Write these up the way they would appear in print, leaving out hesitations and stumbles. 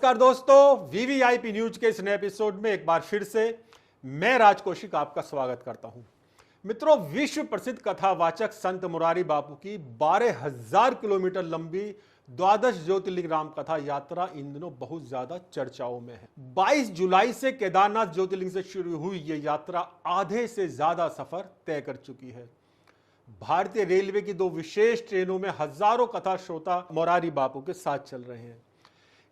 नमस्कार दोस्तों, VVIP news के इस नए एपिसोड में एक बार फिर से मैं राज कौशिक आपका स्वागत करता हूं। मित्रों, विश्व प्रसिद्ध कथावाचक संत मुरारी बापू की 12,000 किलोमीटर लंबी द्वादश ज्योतिर्लिंग राम कथा यात्रा इन दिनों बहुत ज्यादा चर्चाओं में है। 22 जुलाई से केदारनाथ ज्योतिर्लिंग से शुरू हुई ये यात्रा आधे से ज्यादा सफर तय कर चुकी है। भारतीय रेलवे की 2 विशेष ट्रेनों में हजारों कथा श्रोता मुरारी बापू के साथ चल रहे हैं।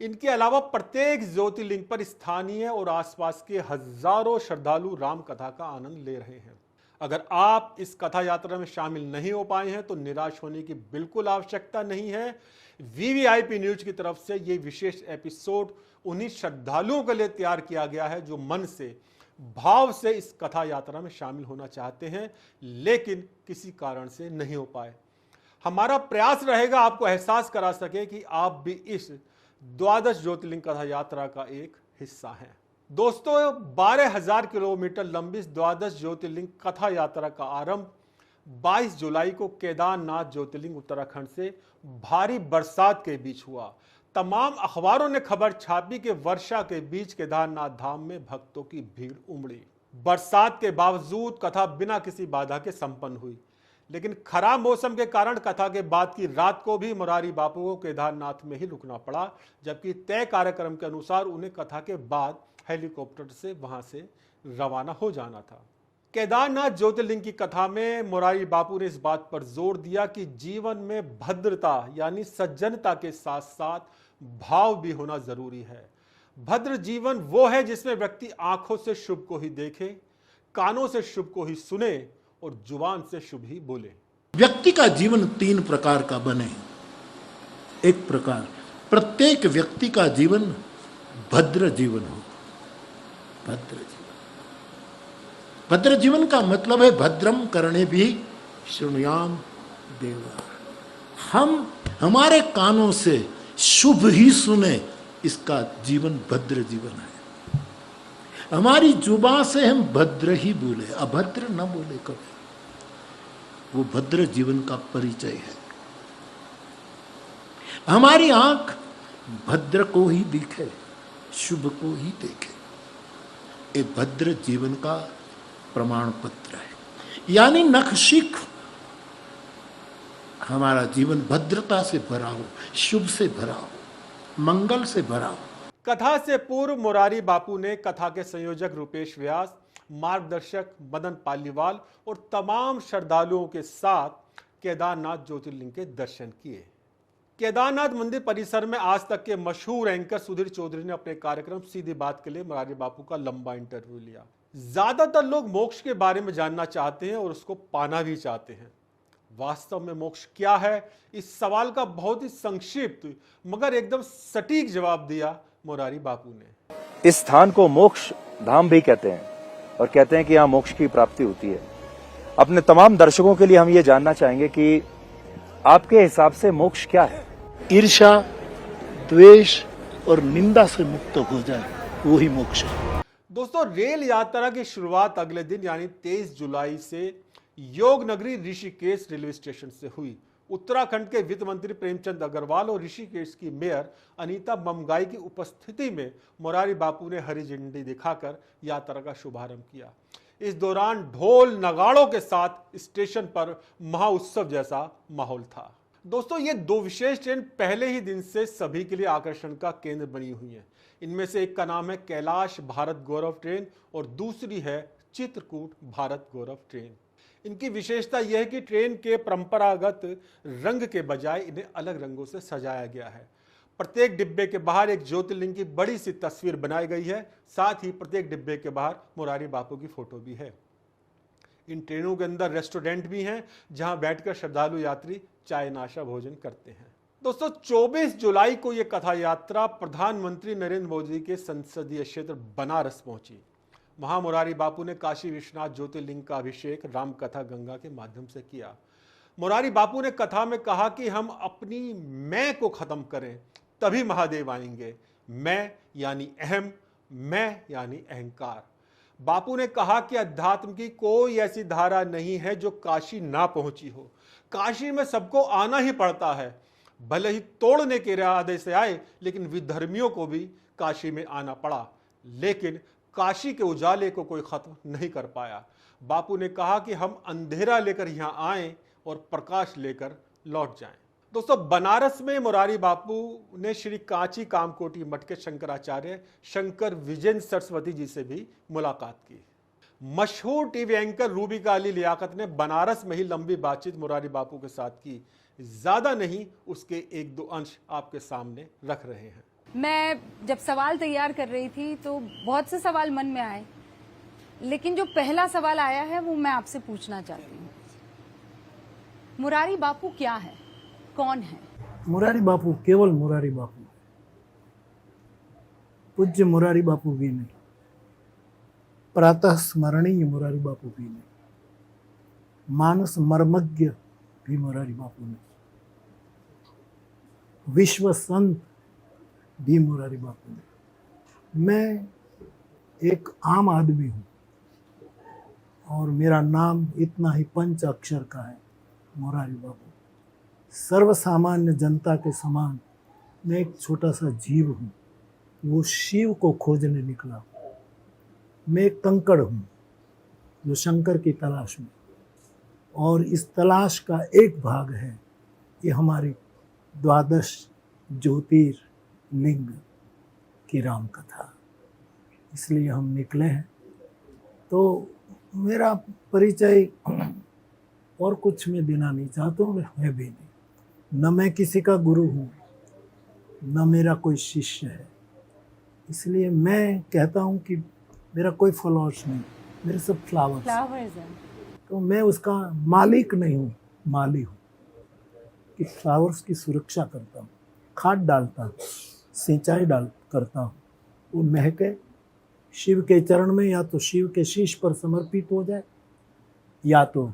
इनके अलावा प्रत्येक ज्योतिर्लिंग पर स्थानीय और आसपास के हजारों श्रद्धालु राम कथा का आनंद ले रहे हैं। अगर आप इस कथा यात्रा में शामिल नहीं हो पाए हैं तो निराश होने की बिल्कुल आवश्यकता नहीं है। वीवीआईपी न्यूज की तरफ से ये विशेष एपिसोड उन्हीं श्रद्धालुओं के लिए तैयार किया गया है जो मन से भाव से इस कथा यात्रा में शामिल होना चाहते हैं लेकिन किसी कारण से नहीं हो पाए। हमारा प्रयास रहेगा आपको एहसास करा सके कि आप भी इस द्वादश ज्योतिर्लिंग कथा यात्रा का एक हिस्सा है। दोस्तों, 12,000 किलोमीटर लंबी द्वादश ज्योतिर्लिंग कथा यात्रा का आरंभ 22 जुलाई को केदारनाथ ज्योतिर्लिंग उत्तराखंड से भारी बरसात के बीच हुआ। तमाम अखबारों ने खबर छापी कि वर्षा के बीच केदारनाथ धाम में भक्तों की भीड़ उमड़ी। बरसात के बावजूद कथा बिना किसी बाधा के संपन्न हुई, लेकिन खराब मौसम के कारण कथा के बाद की रात को भी मुरारी बापू को केदारनाथ में ही रुकना पड़ा, जबकि तय कार्यक्रम के अनुसार उन्हें कथा के बाद हेलीकॉप्टर से वहां से रवाना हो जाना था। केदारनाथ ज्योतिर्लिंग की कथा में मुरारी बापू ने इस बात पर जोर दिया कि जीवन में भद्रता यानी सज्जनता के साथ साथ भाव भी होना जरूरी है। भद्र जीवन वो है जिसमें व्यक्ति आंखों से शुभ को ही देखे, कानों से शुभ को ही सुने और जुबान से शुभ ही बोले। व्यक्ति का जीवन 3 प्रकार का बने। एक प्रकार, प्रत्येक व्यक्ति का जीवन भद्र जीवन हो। भद्र जीवन, भद्र जीवन का मतलब है भद्रम करणे भी शृणुयाम देवा। हम हमारे कानों से शुभ ही सुने, इसका जीवन भद्र जीवन है। हमारी जुबान से हम भद्र ही बोले, अभद्र न बोले कभी, वो भद्र जीवन का परिचय है। हमारी आंख भद्र को ही दिखे, शुभ को ही देखे, ये भद्र जीवन का प्रमाण पत्र है। यानी नखशिख हमारा जीवन भद्रता से भरा हो, शुभ से भरा हो, मंगल से भरा हो। कथा से पूर्व मुरारी बापू ने कथा के संयोजक रूपेश व्यास, मार्गदर्शक मदन पालीवाल और तमाम श्रद्धालुओं के साथ केदारनाथ ज्योतिर्लिंग के दर्शन किए। केदारनाथ मंदिर परिसर में आज तक के मशहूर एंकर सुधीर चौधरी ने अपने कार्यक्रम सीधी बात के लिए मुरारी बापू का लंबा इंटरव्यू लिया। ज्यादातर लोग मोक्ष के बारे में जानना चाहते हैं और उसको पाना भी चाहते हैं। वास्तव में मोक्ष क्या है, इस सवाल का बहुत ही संक्षिप्त मगर एकदम सटीक जवाब दिया मुरारी बापू ने। इस स्थान को मोक्ष धाम भी कहते हैं और कहते हैं कि यहाँ मोक्ष की प्राप्ति होती है। अपने तमाम दर्शकों के लिए हम ये जानना चाहेंगे कि आपके हिसाब से मोक्ष क्या है। ईर्ष्या, द्वेष और निंदा से मुक्त हो जाए, वो ही मोक्ष है। दोस्तों, रेल यात्रा की शुरुआत अगले दिन यानी 23 जुलाई से योग नगरी ऋषिकेश रेलवे स्टेशन से हुई। उत्तराखंड के वित्त मंत्री प्रेमचंद अग्रवाल और ऋषिकेश की मेयर अनीता बमगाई की उपस्थिति में मुरारी बापू ने हरी झंडी दिखाकर यात्रा का शुभारंभ किया। इस दौरान ढोल नगाड़ों के साथ स्टेशन पर महाउत्सव जैसा माहौल था। दोस्तों, ये 2 विशेष ट्रेन पहले ही दिन से सभी के लिए आकर्षण का केंद्र बनी हुई है। इनमें से एक का नाम है कैलाश भारत गौरव ट्रेन और दूसरी है चित्रकूट भारत गौरव ट्रेन। इनकी विशेषता यह है कि ट्रेन के परंपरागत रंग के बजाय इन्हें अलग रंगों से सजाया गया है। प्रत्येक डिब्बे के बाहर एक ज्योतिर्लिंग की बड़ी सी तस्वीर बनाई गई है। साथ ही प्रत्येक डिब्बे के बाहर मुरारी बापू की फोटो भी है। इन ट्रेनों के अंदर रेस्टोरेंट भी हैं जहां बैठकर श्रद्धालु यात्री चाय नाश्ता भोजन करते हैं। दोस्तों, 24 जुलाई को यह कथा यात्रा प्रधानमंत्री नरेंद्र मोदी के संसदीय क्षेत्र बनारस पहुंची। वहां मुरारी बापू ने काशी विश्वनाथ ज्योतिर्लिंग का अभिषेक रामकथा गंगा के माध्यम से किया। मुरारी बापू ने कथा में कहा कि हम अपनी मैं को खत्म करें तभी महादेव आएंगे। मैं यानी अहम, मैं यानी अहंकार। बापू ने कहा कि अध्यात्म की कोई ऐसी धारा नहीं है जो काशी ना पहुंची हो। काशी में सबको आना ही पड़ता है, भले ही तोड़ने के इरादे से आए, लेकिन विधर्मियों को भी काशी में आना पड़ा, लेकिन काशी के उजाले को कोई खत्म नहीं कर पाया। बापू ने कहा कि हम अंधेरा लेकर यहां आएं और प्रकाश लेकर लौट जाएं। दोस्तों, बनारस में मुरारी बापू ने श्री कांची कामकोटी मठ के शंकराचार्य शंकर विजय सरस्वती जी से भी मुलाकात की। मशहूर टीवी एंकर रूबिका अली लियाकत ने बनारस में ही लंबी बातचीत मुरारी बापू के साथ की। ज्यादा नहीं, उसके एक दो अंश आपके सामने रख रहे हैं। मैं जब सवाल तैयार कर रही थी तो बहुत से सवाल मन में आए, लेकिन जो पहला सवाल आया है वो मैं आपसे पूछना चाहती हूँ। मुरारी बापू क्या है, कौन है? मुरारी बापू केवल मुरारी बापू, पूज्य मुरारी बापू भी नहीं, प्रातः स्मरणीय मुरारी बापू भी नहीं, मानस मर्मज्ञ भी मुरारी बापू नहीं, विश्व संत भी मुरारी बापू नहीं। मैं एक आम आदमी हूँ और मेरा नाम इतना ही पंच अक्षर का है, मुरारी बापू। सर्वसामान्य जनता के समान मैं एक छोटा सा जीव हूँ, वो शिव को खोजने निकला। मैं एक कंकड़ हूँ जो शंकर की तलाश में, और इस तलाश का एक भाग है ये हमारी 12 ज्योतिर्लिंग की राम कथा। इसलिए हम निकले हैं। तो मेरा परिचय और कुछ मैं देना नहीं चाहता हूँ, है भी नहीं। न मैं किसी का गुरु हूँ, न मेरा कोई शिष्य है। इसलिए मैं कहता हूँ कि मेरा कोई फॉलोअर्स नहीं, मेरे सब फ्लावर्स हैं। तो मैं उसका मालिक नहीं हूँ, माली हूँ कि फ्लावर्स की सुरक्षा करता हूँ, खाद डालता हूँ, सिंचाई करता हूँ, वो महके शिव के चरण में, या तो शिव के शीश पर समर्पित हो जाए, या तो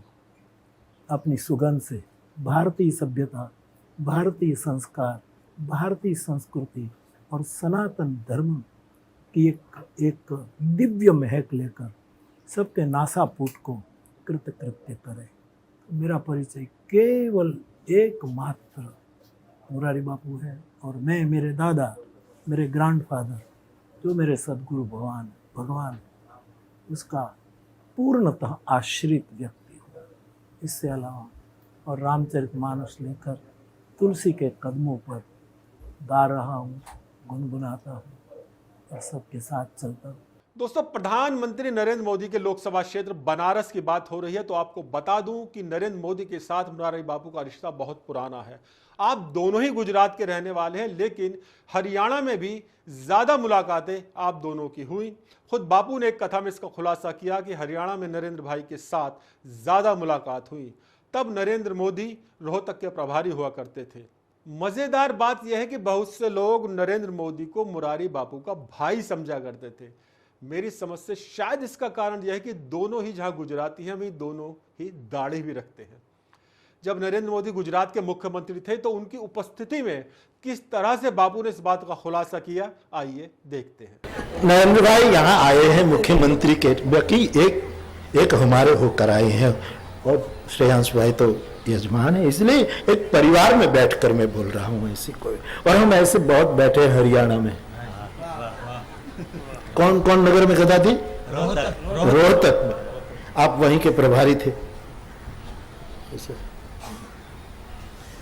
अपनी सुगंध से भारतीय सभ्यता, भारतीय संस्कार, भारतीय संस्कृति और सनातन धर्म की एक दिव्य महक लेकर सबके नासापुट को कृतकृत्य करे। तो मेरा परिचय केवल एकमात्र मुरारी बापू है, और मैं, मेरे दादा, मेरे ग्रैंडफादर, जो मेरे सदगुरु भगवान उसका पूर्णतः आश्रित व्यक्ति हूँ। इससे अलावा और रामचरितमानस लेकर तुलसी के कदमों पर गा रहा हूँ, गुनगुनाता हूँ और सबके साथ चलता हूँ। दोस्तों, प्रधानमंत्री नरेंद्र मोदी के लोकसभा क्षेत्र बनारस की बात हो रही है तो आपको बता दूं कि नरेंद्र मोदी के साथ मुरारी बापू का रिश्ता बहुत पुराना है। आप दोनों ही गुजरात के रहने वाले हैं, लेकिन हरियाणा में भी ज्यादा मुलाकातें आप दोनों की हुई। खुद बापू ने एक कथा में इसका खुलासा किया कि हरियाणा में नरेंद्र भाई के साथ ज्यादा मुलाकात हुई। तब नरेंद्र मोदी रोहतक के प्रभारी हुआ करते थे। मजेदार बात यह है कि बहुत से लोग नरेंद्र मोदी को मुरारी बापू का भाई समझा करते थे। मेरी समझ से शायद इसका कारण यह है कि दोनों ही जहां गुजराती हैं, वहीं दोनों ही दाढ़ी भी रखते हैं। जब नरेंद्र मोदी गुजरात के मुख्यमंत्री थे तो उनकी उपस्थिति में किस तरह से बापू ने इस बात का खुलासा किया, आइए देखते हैं। नरेंद्र भाई यहाँ आए हैं मुख्यमंत्री के, बाकी एक हमारे होकर आए हैं, और श्रेयांश भाई तो यजमान है, इसलिए एक परिवार में बैठकर मैं बोल रहा हूँ ऐसी कोई। और हम ऐसे बहुत बैठे हरियाणा में। कौन कौन नगर में कथा थी? रोहतक में। आप वहीं के प्रभारी थे।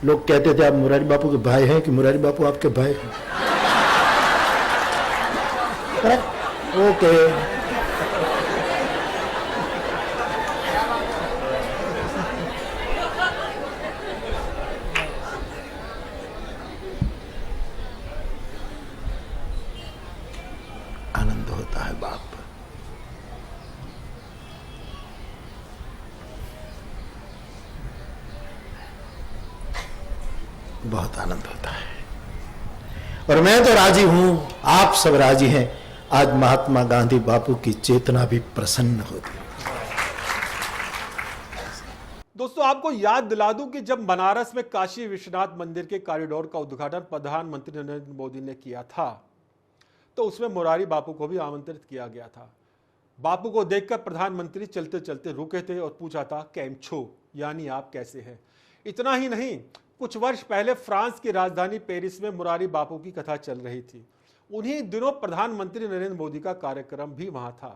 लोग कहते थे आप मुरारी बापू के भाई हैं कि मुरारी बापू आपके भाई हैं? ओके। आनंद होता है बाप, बहुत आनंद होता है। और मैं तो राजी हूं, आप सब राजी हैं। आज महात्मा गांधी बापू की चेतना भी प्रसन्न होती है। दोस्तों, आपको याद दिला दूं कि जब बनारस में काशी विश्वनाथ मंदिर के कॉरिडोर का उद्घाटन प्रधानमंत्री नरेंद्र मोदी ने किया था तो उसमें मुरारी बापू को भी आमंत्रित किया गया था। बापू को देखकर प्रधानमंत्री चलते चलते रुके थे और पूछा था कैम छो, यानी आप कैसे हैं। इतना ही नहीं, कुछ वर्ष पहले फ्रांस की राजधानी पेरिस में मुरारी बापू की कथा चल रही थी। उन्हीं दिनों प्रधानमंत्री नरेंद्र मोदी का कार्यक्रम भी वहां था।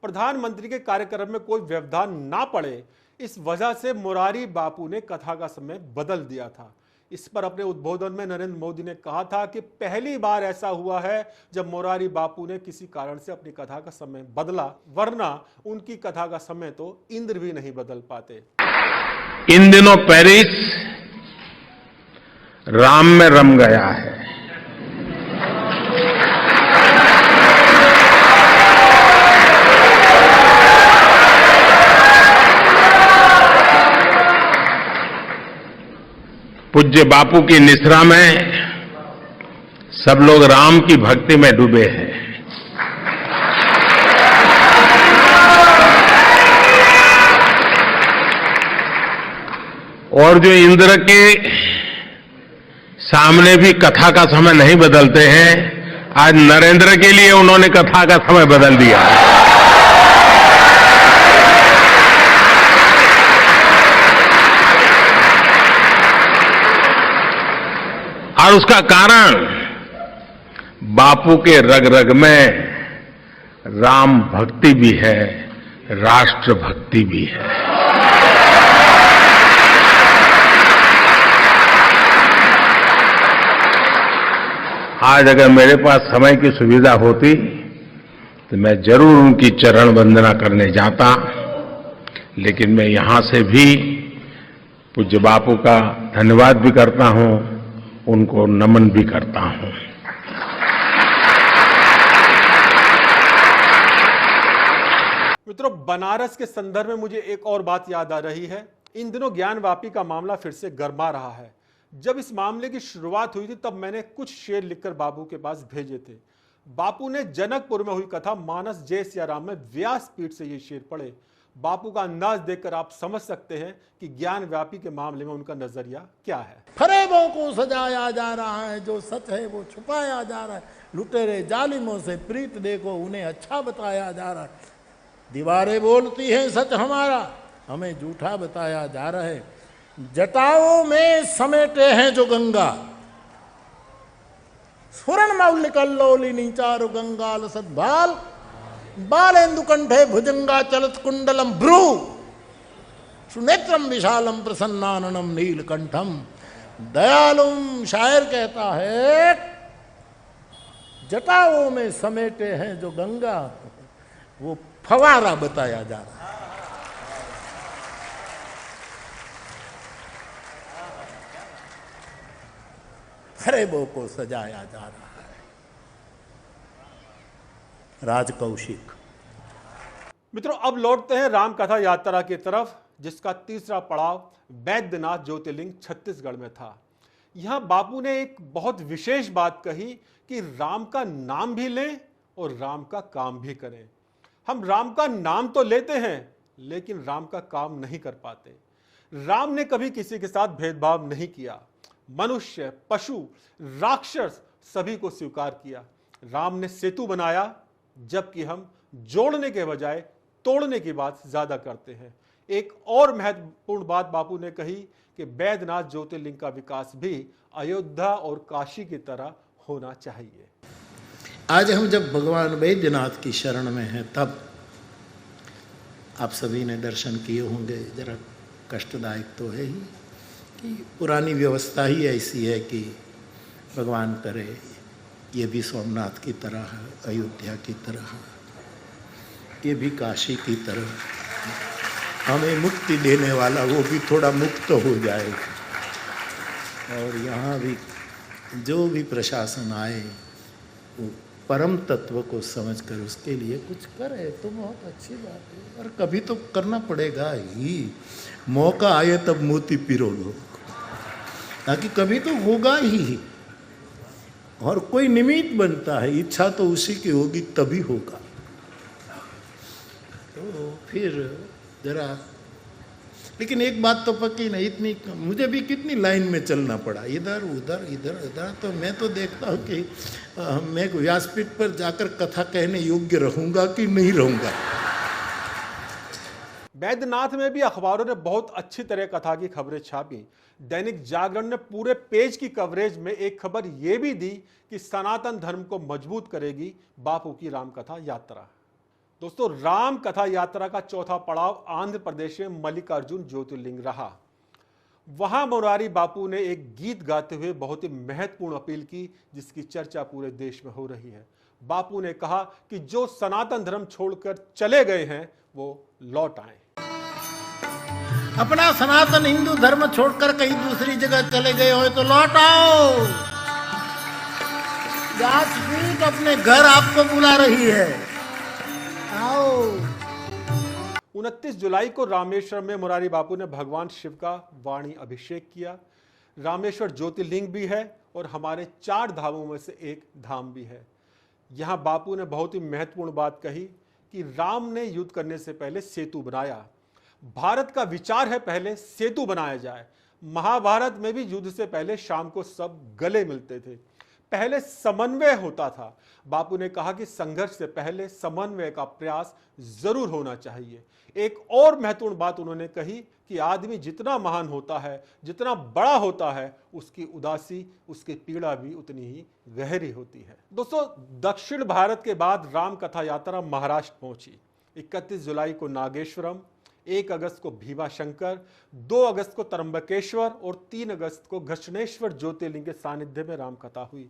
प्रधानमंत्री के कार्यक्रम में कोई व्यवधान ना पड़े, इस वजह से मुरारी बापू ने कथा का समय बदल दिया था। इस पर अपने उद्बोधन में नरेंद्र मोदी ने कहा था कि पहली बार ऐसा हुआ है जब मुरारी बापू ने किसी कारण से अपनी कथा का समय बदला, वरना उनकी कथा का समय तो इंद्र भी नहीं बदल पाते। इन दिनों पेरिस राम में रम गया है। पूज्य बापू की निश्रा में सब लोग राम की भक्ति में डूबे हैं। और जो इंद्र के सामने भी कथा का समय नहीं बदलते हैं, आज नरेंद्र के लिए उन्होंने कथा का समय बदल दिया। और उसका कारण बापू के रग रग में राम भक्ति भी है, राष्ट्र भक्ति भी है। आज अगर मेरे पास समय की सुविधा होती तो मैं जरूर उनकी चरण वंदना करने जाता, लेकिन मैं यहां से भी पूज्य बापू का धन्यवाद भी करता हूं, उनको नमन भी करता हूं। मित्रों, बनारस के संदर्भ में मुझे एक और बात याद आ रही है। इन दिनों ज्ञानवापी का मामला फिर से गरमा रहा है। जब इस मामले की शुरुआत हुई थी तब मैंने कुछ शेर लिखकर बापू के पास भेजे थे। बापू ने जनकपुर में हुई कथा मानस जय सिया राम में व्यासपीठ से ये शेर पढ़े। बापू का अंदाज देखकर आप समझ सकते हैं कि ज्ञानव्यापी के मामले में उनका नजरिया क्या है। फरेबों को सजाया जा रहा है, जो सच है वो छुपाया जा रहा है। लुटेरे जालिमों से प्रीत देखो, उन्हें अच्छा बताया जा रहा है। दीवारें बोलती हैं सच हमारा, हमें झूठा बताया जा रहा है। जटाओं में समेटे हैं जो गंगा, स्वर्ण मौलिकल लोलिनी चारु गंगा लसद्भाल, बालेन्दु कंठे भुजंगा चलत कुंडलम भ्रू, सुनेत्रम विशालम प्रसन्नाननम नीलकंठम। दयालुम शायर कहता है, जटाओं में समेटे हैं जो गंगा, वो फवारा बताया जा रहा है। फरेबों को सजाया जा रहा है। राजकौशिक। मित्रों, अब लौटते हैं रामकथा यात्रा की तरफ, जिसका तीसरा पड़ाव बैद्यनाथ ज्योतिर्लिंग छत्तीसगढ़ में था। यहां बापू ने एक बहुत विशेष बात कही कि राम का नाम भी लें और राम का काम भी करें। हम राम का नाम तो लेते हैं, लेकिन राम का काम नहीं कर पाते। राम ने कभी किसी के साथ भेदभाव नहीं किया। मनुष्य, पशु, राक्षस सभी को स्वीकार किया। राम ने सेतु बनाया, जबकि हम जोड़ने के बजाय तोड़ने की बात ज्यादा करते हैं। एक और महत्वपूर्ण बात बापू ने कही कि बैद्यनाथ ज्योतिर्लिंग का विकास भी अयोध्या और काशी की तरह होना चाहिए। आज हम जब भगवान बैद्यनाथ की शरण में हैं, तब आप सभी ने दर्शन किए होंगे। जरा कष्टदायक तो है ही कि पुरानी व्यवस्था ही ऐसी है कि भगवान करे ये भी सोमनाथ की तरह है, अयोध्या की तरह, ये भी काशी की तरह, हमें मुक्ति देने वाला वो भी थोड़ा मुक्त हो जाए। और यहाँ भी जो भी प्रशासन आए वो परम तत्व को समझकर उसके लिए कुछ करे तो बहुत अच्छी बात है। और कभी तो करना पड़ेगा ही, मौका आए तब मोती पिरो लो, ताकि कभी तो होगा ही। और कोई निमित्त बनता है, इच्छा तो उसी की होगी तभी होगा। तो फिर जरा, लेकिन एक बात तो पक्की नहीं, इतनी मुझे भी कितनी लाइन में चलना पड़ा, इधर उधर इधर उधर। तो मैं तो देखता हूँ कि मैं व्यासपीठ पर जाकर कथा कहने योग्य रहूंगा कि नहीं रहूंगा। बैद्यनाथ में भी अखबारों ने बहुत अच्छी तरह कथा की खबरें छापी। दैनिक जागरण ने पूरे पेज की कवरेज में एक खबर यह भी दी कि सनातन धर्म को मजबूत करेगी बापू की रामकथा यात्रा। दोस्तों, राम कथा यात्रा का चौथा पड़ाव आंध्र प्रदेश में मल्लिकार्जुन ज्योतिर्लिंग रहा। वहां मुरारी बापू ने एक गीत गाते हुए बहुत ही महत्वपूर्ण अपील की, जिसकी चर्चा पूरे देश में हो रही है। बापू ने कहा कि जो सनातन धर्म छोड़कर चले गए हैं वो लौट आए। अपना सनातन हिंदू धर्म छोड़कर कहीं दूसरी जगह चले गए हो तो लौट आओ। व्यासपीठ अपने घर आपको बुला रही है, आओ। 29 जुलाई को रामेश्वरम में मुरारी बापू ने भगवान शिव का वाणी अभिषेक किया। रामेश्वर ज्योतिर्लिंग भी है और हमारे 4 धामों में से एक धाम भी है। यहां बापू ने बहुत ही महत्वपूर्ण बात कही कि राम ने युद्ध करने से पहले सेतु बनाया। भारत का विचार है पहले सेतु बनाया जाए। महाभारत में भी युद्ध से पहले शाम को सब गले मिलते थे, पहले समन्वय होता था। बापू ने कहा कि संघर्ष से पहले समन्वय का प्रयास जरूर होना चाहिए। एक और महत्वपूर्ण बात उन्होंने कही कि आदमी जितना महान होता है, जितना बड़ा होता है, उसकी उदासी, उसकी पीड़ा भी उतनी ही गहरी होती है। दोस्तों, दक्षिण भारत के बाद राम कथा यात्रा महाराष्ट्र पहुंची। 31 जुलाई को नागेश्वरम, 1 अगस्त को भीमाशंकर, 2 अगस्त को तरंबकेश्वर और 3 अगस्त को घृष्णेश्वर ज्योतिर्लिंग के सानिध्य में रामकथा हुई।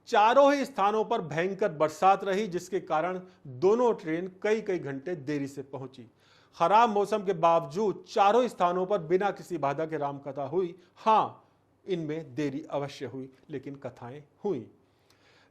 चारों ही स्थानों पर भयंकर बरसात रही, जिसके कारण दोनों ट्रेन कई घंटे देरी से पहुंची। खराब मौसम के बावजूद चारों स्थानों पर बिना किसी बाधा के रामकथा हुई। हां, इनमें देरी अवश्य हुई, लेकिन कथाएं हुई।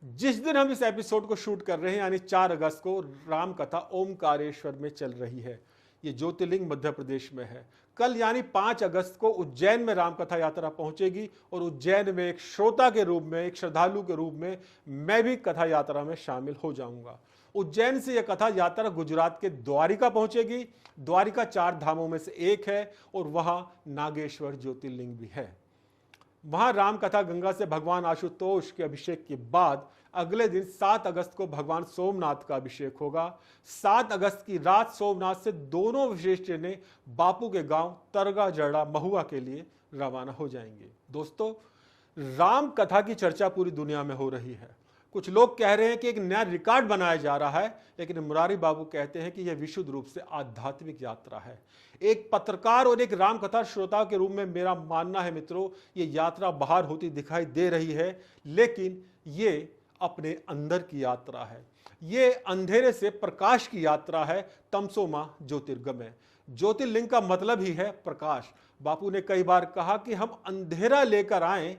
जिस दिन हम इस एपिसोड को शूट कर रहे हैं, यानी 4 अगस्त को, रामकथा ओमकारेश्वर में चल रही है। ये ज्योतिर्लिंग मध्य प्रदेश में है। कल यानी 5 अगस्त को उज्जैन में रामकथा यात्रा पहुंचेगी और उज्जैन में एक श्रोता के रूप में, एक श्रद्धालु के रूप में मैं भी कथा यात्रा में शामिल हो जाऊंगा। उज्जैन से यह कथा यात्रा गुजरात के द्वारिका पहुंचेगी। द्वारिका 4 धामों में से एक है और वहां नागेश्वर ज्योतिर्लिंग भी है। वहां रामकथा गंगा से भगवान आशुतोष के अभिषेक के बाद अगले दिन 7 अगस्त को भगवान सोमनाथ का अभिषेक होगा। 7 अगस्त की रात सोमनाथ से दोनों विशेष ट्रेनें बापू के गांव तरगा जड़ा महुआ के लिए रवाना हो जाएंगे। दोस्तों, राम कथा की चर्चा पूरी दुनिया में हो रही है। कुछ लोग कह रहे हैं कि एक नया रिकॉर्ड बनाया जा रहा है, लेकिन मुरारी बापू कहते हैं कि यह विशुद्ध रूप से आध्यात्मिक यात्रा है। एक पत्रकार और एक रामकथा श्रोता के रूप में मेरा मानना है मित्रों, ये यात्रा बाहर होती दिखाई दे रही है, लेकिन ये अपने अंदर की यात्रा है। ये अंधेरे से प्रकाश की यात्रा है। तमसो मा ज्योतिर्गमय। ज्योतिर्लिंग का मतलब ही है प्रकाश। बापू ने कई बार कहा कि हम अंधेरा लेकर आएं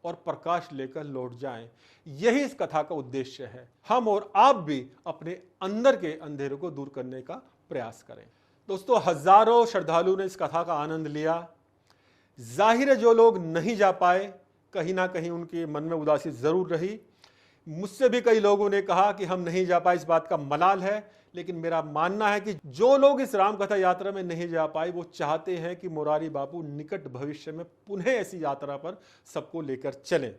और प्रकाश लेकर लौट जाएं। यही इस कथा का उद्देश्य है। हम और आप भी अपने अंदर के अंधेरे को दूर करने का प्रयास करें। दोस्तों, हजारों श्रद्धालु ने इस कथा का आनंद लिया। जाहिर है जो लोग नहीं जा पाए, कहीं ना कहीं उनके मन में उदासी जरूर रही। मुझसे भी कई लोगों ने कहा कि हम नहीं जा पाए, इस बात का मलाल है। लेकिन मेरा मानना है कि जो लोग इस रामकथा यात्रा में नहीं जा पाए, वो चाहते हैं कि मुरारी बापू निकट भविष्य में पुनः ऐसी यात्रा पर सबको लेकर चलें।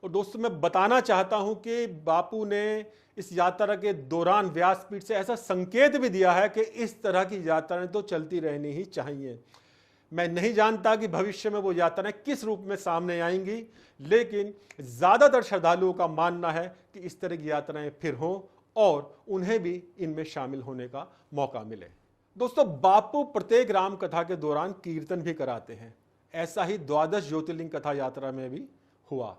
और दोस्तों, मैं बताना चाहता हूं कि बापू ने इस यात्रा के दौरान व्यासपीठ से ऐसा संकेत भी दिया है कि इस तरह की यात्राएं तो चलती रहनी ही चाहिए। मैं नहीं जानता कि भविष्य में वो यात्राएं किस रूप में सामने आएंगी, लेकिन ज्यादातर श्रद्धालुओं का मानना है कि इस तरह की यात्राएं फिर हों और उन्हें भी इनमें शामिल होने का मौका मिले। दोस्तों, बापू प्रत्येक राम कथा के दौरान कीर्तन भी कराते हैं। ऐसा ही 12 ज्योतिर्लिंग कथा यात्रा में भी हुआ।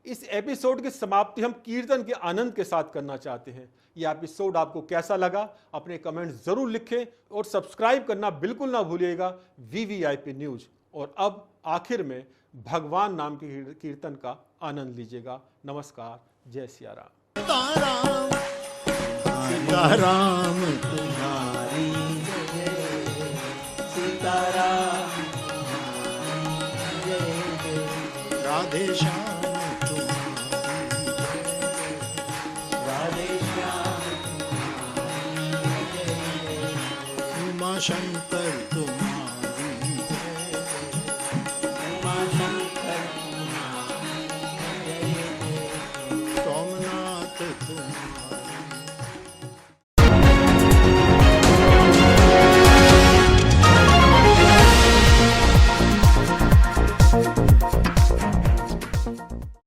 इस एपिसोड की समाप्ति हम कीर्तन के आनंद के साथ करना चाहते हैं। यह एपिसोड आपको कैसा लगा, अपने कमेंट जरूर लिखें और सब्सक्राइब करना बिल्कुल ना भूलिएगा VVIP न्यूज। और अब आखिर में भगवान नाम के कीर्तन का आनंद लीजिएगा। नमस्कार, जय सिया राम। सीताराम तुम्हारी सीताराम राधे श्याम राधे श्याम उमा शंकर